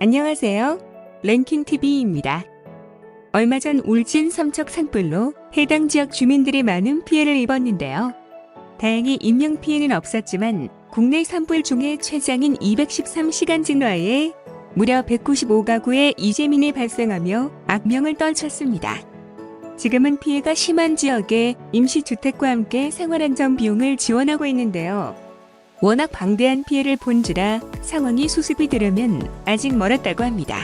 안녕하세요. 랭킹TV입니다. 얼마 전 울진 삼척 산불로 해당 지역 주민들이 많은 피해를 입었는데요. 다행히 인명피해는 없었지만 국내 산불 중에 최장인 213시간 진화에 무려 195가구의 이재민이 발생하며 악명을 떨쳤습니다. 지금은 피해가 심한 지역에 임시주택과 함께 생활안전 비용을 지원하고 있는데요. 워낙 방대한 피해를 본지라 상황이 수습이 되려면 아직 멀었다고 합니다.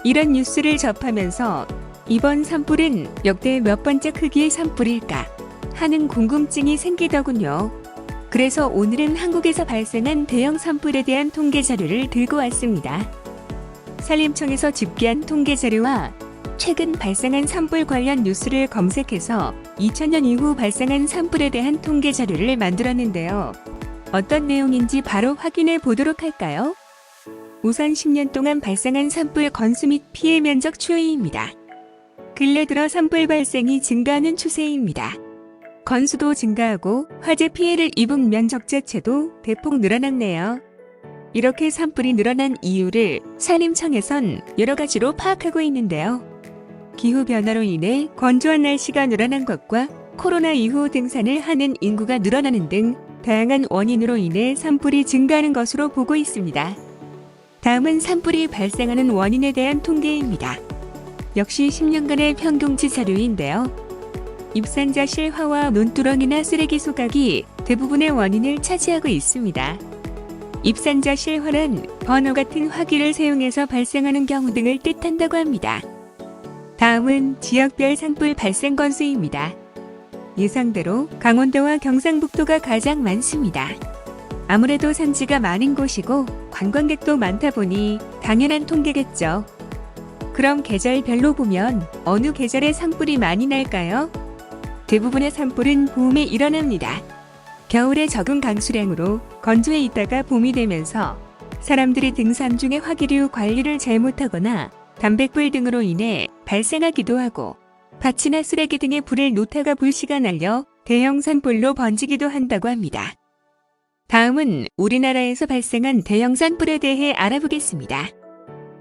이런 뉴스를 접하면서 이번 산불은 역대 몇 번째 크기의 산불일까 하는 궁금증이 생기더군요. 그래서 오늘은 한국에서 발생한 대형 산불에 대한 통계 자료를 들고 왔습니다. 산림청에서 집계한 통계 자료와 최근 발생한 산불 관련 뉴스를 검색해서 2000년 이후 발생한 산불에 대한 통계 자료를 만들었는데요. 어떤 내용인지 바로 확인해 보도록 할까요? 우선 10년 동안 발생한 산불 건수 및 피해 면적 추이입니다. 근래 들어 산불 발생이 증가하는 추세입니다. 건수도 증가하고 화재 피해를 입은 면적 자체도 대폭 늘어났네요. 이렇게 산불이 늘어난 이유를 산림청에선 여러 가지로 파악하고 있는데요. 기후변화로 인해 건조한 날씨가 늘어난 것과 코로나 이후 등산을 하는 인구가 늘어나는 등 다양한 원인으로 인해 산불이 증가하는 것으로 보고 있습니다. 다음은 산불이 발생하는 원인에 대한 통계입니다. 역시 10년간의 평균치 자료인데요. 입산자 실화와 논두렁이나 쓰레기 소각이 대부분의 원인을 차지하고 있습니다. 입산자 실화는 버너 같은 화기를 사용해서 발생하는 경우 등을 뜻한다고 합니다. 다음은 지역별 산불 발생 건수입니다. 예상대로 강원도와 경상북도가 가장 많습니다. 아무래도 산지가 많은 곳이고 관광객도 많다 보니 당연한 통계겠죠. 그럼 계절별로 보면 어느 계절에 산불이 많이 날까요? 대부분의 산불은 봄에 일어납니다. 겨울에 적은 강수량으로 건조해 있다가 봄이 되면서 사람들이 등산 중에 화기류 관리를 잘못하거나 담뱃불 등으로 인해 발생하기도 하고 밭이나 쓰레기 등에 불을 놓다가 불씨가 날려 대형 산불로 번지기도 한다고 합니다. 다음은 우리나라에서 발생한 대형 산불에 대해 알아보겠습니다.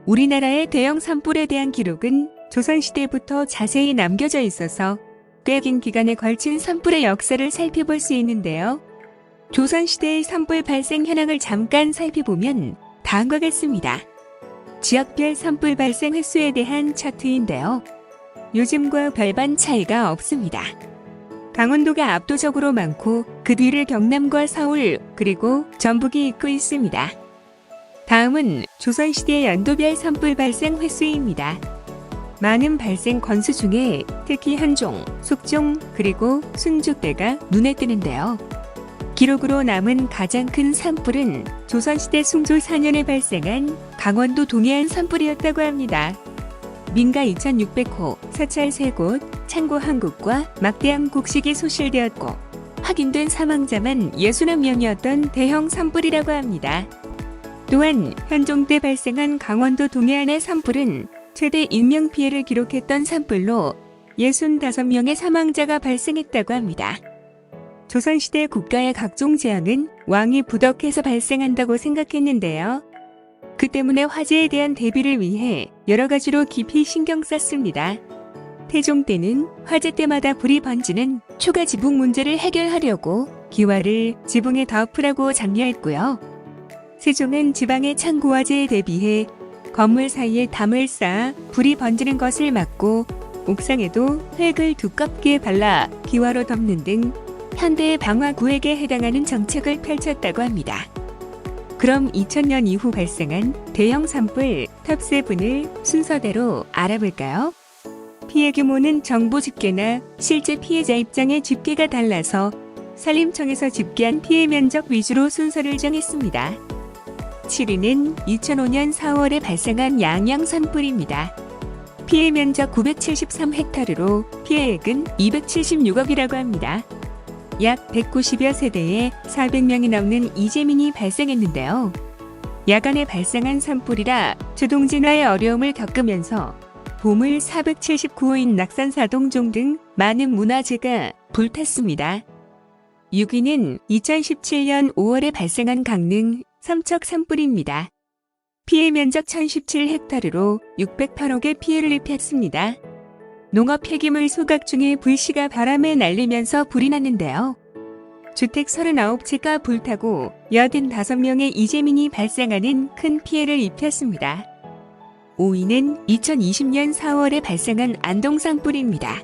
우리나라의 대형 산불에 대한 기록은 조선시대부터 자세히 남겨져 있어서 꽤 긴 기간에 걸친 산불의 역사를 살펴볼 수 있는데요. 조선시대의 산불 발생 현황을 잠깐 살펴보면 다음과 같습니다. 지역별 산불 발생 횟수에 대한 차트인데요. 요즘과 별반 차이가 없습니다. 강원도가 압도적으로 많고 그 뒤를 경남과 서울 그리고 전북이 잇고 있습니다. 다음은 조선시대 연도별 산불 발생 횟수입니다. 많은 발생 건수 중에 특히 현종, 숙종 그리고 순주대가 눈에 띄는데요. 기록으로 남은 가장 큰 산불은 조선시대 숭조 4년에 발생한 강원도 동해안 산불이었다고 합니다. 민가 2600호, 사찰 3곳, 창고 1곳과 막대한 곡식이 소실되었고 확인된 사망자만 61명이었던 대형 산불이라고 합니다. 또한 현종 때 발생한 강원도 동해안의 산불은 최대 인명피해를 기록했던 산불로 65명의 사망자가 발생했다고 합니다. 조선시대 국가의 각종 재앙은 왕이 부덕해서 발생한다고 생각했는데요. 그 때문에 화재에 대한 대비를 위해 여러 가지로 깊이 신경 썼습니다. 태종 때는 화재 때마다 불이 번지는 초가 지붕 문제를 해결하려고 기와를 지붕에 덮으라고 장려했고요. 세종은 지방의 창고화재에 대비해 건물 사이에 담을 쌓아 불이 번지는 것을 막고 옥상에도 흙을 두껍게 발라 기와로 덮는 등 현대의 방화 구획에 해당하는 정책을 펼쳤다고 합니다. 그럼 2000년 이후 발생한 대형 산불 탑7을 순서대로 알아볼까요? 피해 규모는 정보 집계나 실제 피해자 입장의 집계가 달라서 산림청에서 집계한 피해 면적 위주로 순서를 정했습니다. 7위는 2005년 4월에 발생한 양양 산불입니다. 피해 면적 973헥타르로 피해액은 276억이라고 합니다. 약 190여 세대에 400명이 넘는 이재민이 발생했는데요. 야간에 발생한 산불이라 주동진화의 어려움을 겪으면서 보물 479호인 낙산사동종 등 많은 문화재가 불탔습니다. 6위는 2017년 5월에 발생한 강릉 삼척 산불입니다. 피해 면적 1017헥타르로 608억의 피해를 입혔습니다. 농업 폐기물 소각 중에 불씨가 바람에 날리면서 불이 났는데요. 주택 39채가 불타고 85명의 이재민이 발생하는 큰 피해를 입혔습니다. 5위는 2020년 4월에 발생한 안동 산불입니다.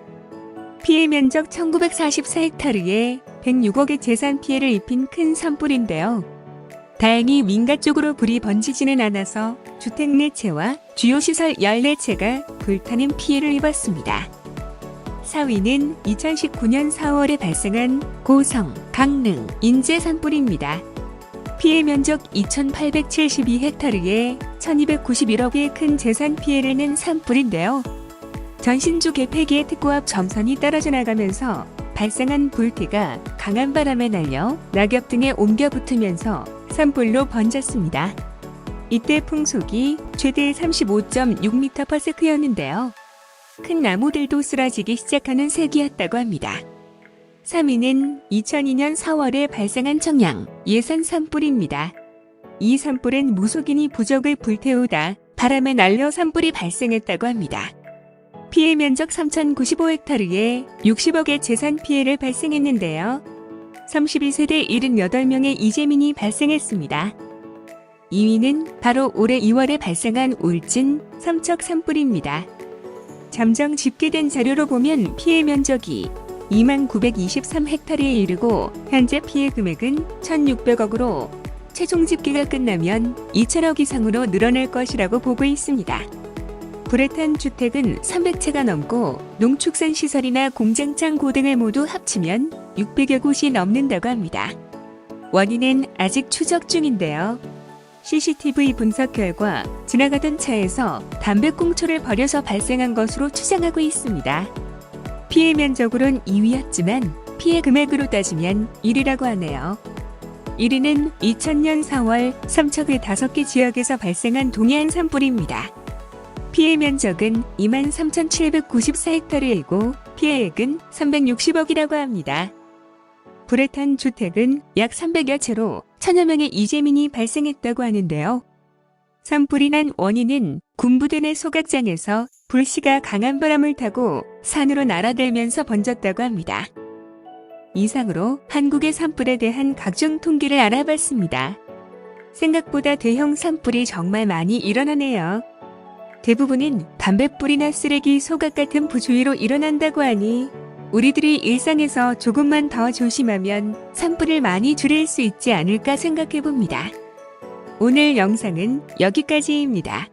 피해 면적 1944헥타르에 106억의 재산 피해를 입힌 큰 산불인데요. 다행히 민가 쪽으로 불이 번지지는 않아서 주택 4채와 주요 시설 14채가 불타는 피해를 입었습니다. 4위는 2019년 4월에 발생한 고성, 강릉, 인제 산불입니다. 피해 면적 2,872헥타르에 1,291억의 큰 재산 피해를 낸 산불인데요. 전신주 개폐기의 특고 앞 점선이 떨어져 나가면서 발생한 불티가 강한 바람에 날려 낙엽 등에 옮겨 붙으면서 산불로 번졌습니다. 이때 풍속이 최대 35.6m/s였는데요. 큰 나무들도 쓰러지기 시작하는 세기였다고 합니다. 3위는 2002년 4월에 발생한 청양 예산 산불입니다. 이 산불은 무속인이 부적을 불태우다 바람에 날려 산불이 발생했다고 합니다. 피해 면적 3,095헥타르에 60억의 재산 피해를 발생했는데요. 32세대 78명의 이재민이 발생했습니다. 2위는 바로 올해 2월에 발생한 울진 삼척 산불입니다. 잠정 집계된 자료로 보면 피해 면적이 2923헥타르에 이르고 현재 피해 금액은 1,600억으로 최종 집계가 끝나면 2,000억 이상으로 늘어날 것이라고 보고 있습니다. 불에 탄 주택은 300채가 넘고 농축산시설이나 공장창 고등을 모두 합치면 600여 곳이 넘는다고 합니다. 원인은 아직 추적 중인데요. CCTV 분석 결과 지나가던 차에서 담배꽁초를 버려서 발생한 것으로 추정하고 있습니다. 피해 면적으론 2위였지만 피해 금액으로 따지면 1위라고 하네요. 1위는 2000년 4월 삼척의 5개 지역에서 발생한 동해안 산불입니다. 피해 면적은 23,794헥타르이고 피해액은 360억이라고 합니다. 불에 탄 주택은 약 300여 채로 1000여 명의 이재민이 발생했다고 하는데요. 산불이 난 원인은 군부대 내 소각장에서 불씨가 강한 바람을 타고 산으로 날아들면서 번졌다고 합니다. 이상으로 한국의 산불에 대한 각종 통계를 알아봤습니다. 생각보다 대형 산불이 정말 많이 일어나네요. 대부분은 담뱃불이나 쓰레기, 소각 같은 부주의로 일어난다고 하니 우리들이 일상에서 조금만 더 조심하면 산불을 많이 줄일 수 있지 않을까 생각해 봅니다. 오늘 영상은 여기까지입니다.